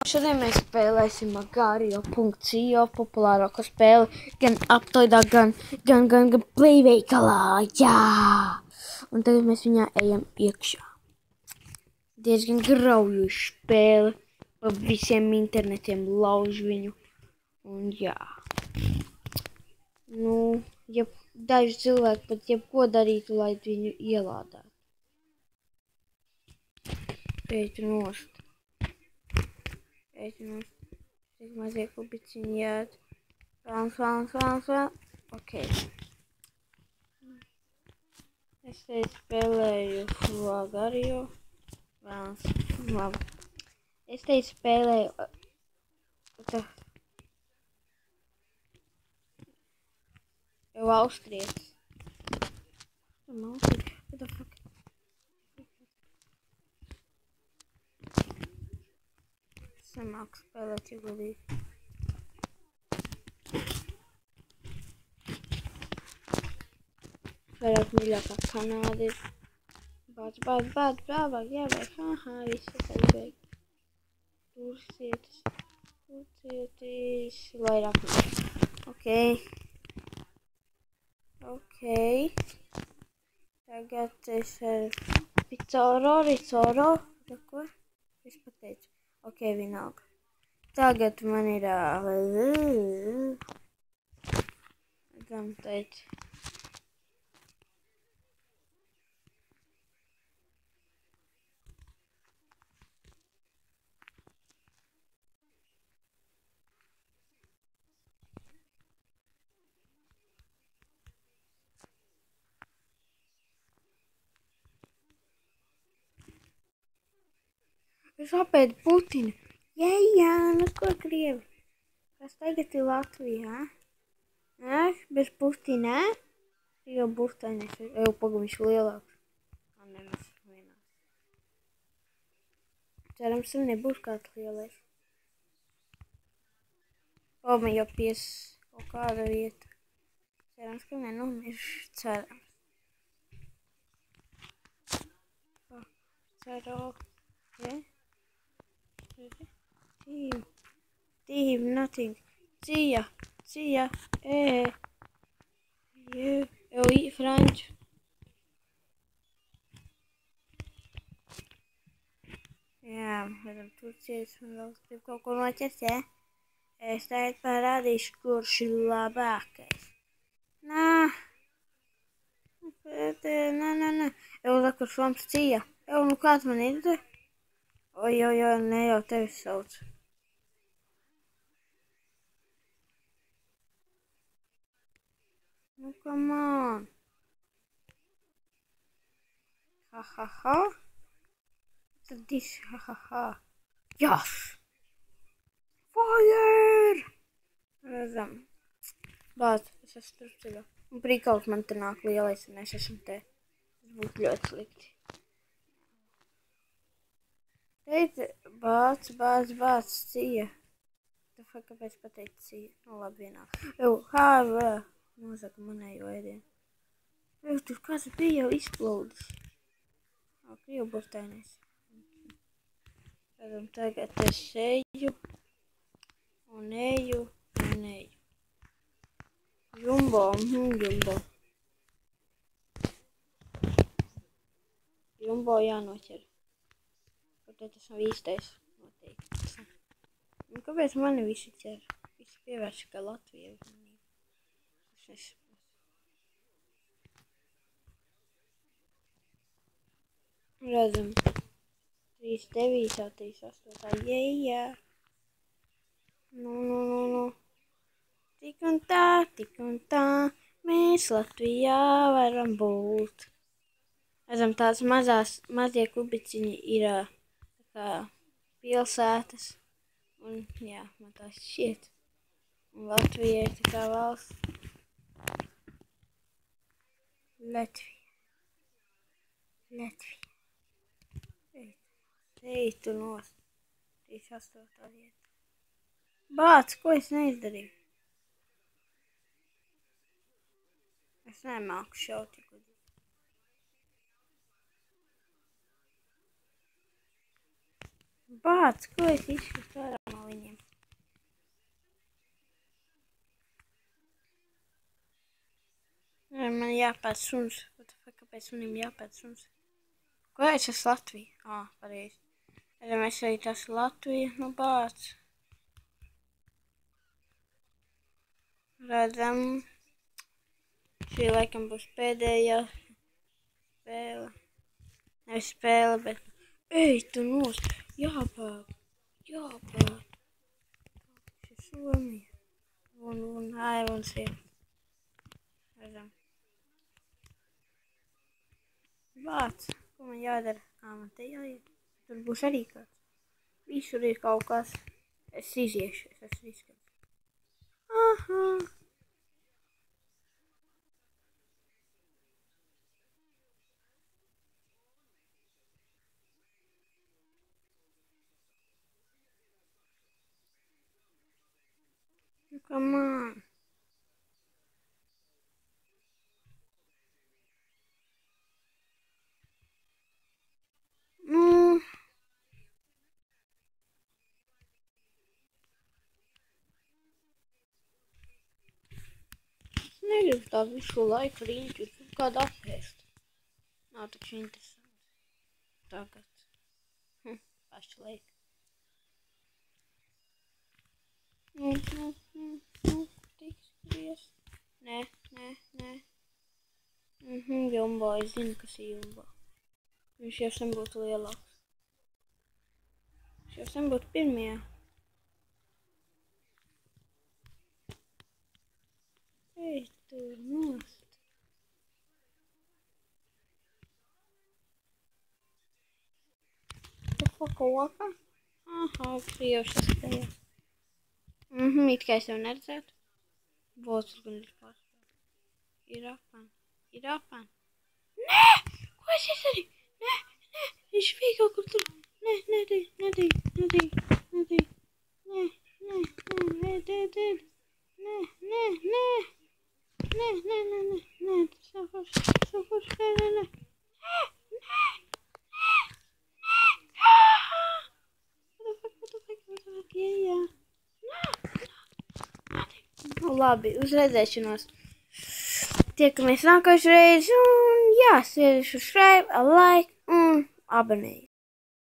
Šodien mēs spēlēsim Magario.io populārāko spēli gan aptoidā, gan playweikalā, jā! Un tagad mēs viņā ejam iekšā. Diezgan graujuši spēle, pa visiem internetiem lauž viņu, un jā. Nu, ja daži cilvēki pat jebko darītu, lai viņu ielādētu. Eitu nost. Tik mazie kubiciņi jāt. Vēlams. Ok. Es te spēlēju Magario. Vēlams. Labi. Es te spēlēju... Jau austrietis. What the fuck? Samāk spēlēt, ja godīgi. Vairāk mīļākā Kanāda ir. Bāc, brāvāk, jāvajag, haha, viss aizbeig. Turcietis, vairāk mīļāk. Ok. Tagad es ar Ricoro, ko? Es pateicu. Ok, vienalga. Tagad man ir gan teikt. Es apēdu Putinu. Jā, nu ko Krievi? Kas tagad ir Latvijā? Bez Putina? Jau burtainies, jau viņš lielāks. Nemaz vienās. Cerams, nebūs kāds lielais. Man jau pies kaut kāda vieta. Cerams, ka nenomirs. Cerams. Team, nothing. Cija, eu franču. Jā, varam Turcijas un vēl grib kaut ko noķert, jā? Es tagad parādīšu, kurš ir labākais. Nā. Jau kur šoms Cija. Jau, nu kāds man ir te? Oj, ne jau tevi sauc. Nu, come on. Ha. Tad this, ha. Yes! Fire! Redzam. Bāc, es esmu turceļā. Un prikals man te nāk lielais, un es esmu te. Tas būtu ļoti slikti. Teica, bāc, Cija. Kāpēc pateici Cija? Nu, labi, vienā. Nosaka manējo ēdienu. Tur kāds bija jau izplaudis. Krievu burtainais. Tagad es eju. Un eju. Jumbo. Jumbo jānoķer. Kāpēc tas nav īstais? Noteikti. Un kāpēc mani visi ķer? Visi pievērš kā Latvija. Redzam. 3.9. 3.8. Jā. Nu. Tik un tā. Mēs Latvijā varam būt. Redzam, tās mazie kubiciņi ir tā kā pilsētas. Un jā, man tās šķiet. Un Latvija ir tā kā valsts. Latvija. Eitu nost. 3.8. vieta. Bāc, ko es neizdarīju? Es nemāku šaut. Bāc, ko es izskatu ārā no viņiem? Man jāpēc suns. Kāpēc sunim jāpēc suns? Ko es esmu Latvija? Pareizi. Mēs arī tas Latvija, nu bāc. Redzam. Šī laikam būs pēdējā spēle. Nevis spēle, bet... Ej, tu nost! Jāpāk! Šī Somija. Un ir. Redzam. Vārds, ko man jādara? Man te jāiet. Tur būs arī kāds. Visur ir kaut kas. Es iziešu, es esmu izskats. Aha. Come on. Negribu tā visu laiku riņķi, kādu apēst. Nav taču interesanti. Tagad. Pašlaik. Tiks skries. Nē. Jumbo, es zinu, kas ir Jumbo. Viņš jau sen būtu lielāks. Viņš jau sen būtu pirmajā. Ej, tur nost. Tu koka? Aha, krievšas tajās. It kā es jau neredzētu. Bots gan ir pārspēl. Ir apan. Nē! Ko es izdarīju? Nē! Viņš bija kaut kur tur. Nē, nedēļ. Nē, safuši, nē. What the fuck, yeah. Labi, uz redzēšanos. Tiekamies nākošais reiz un jā, subscribe, like un abonējiet.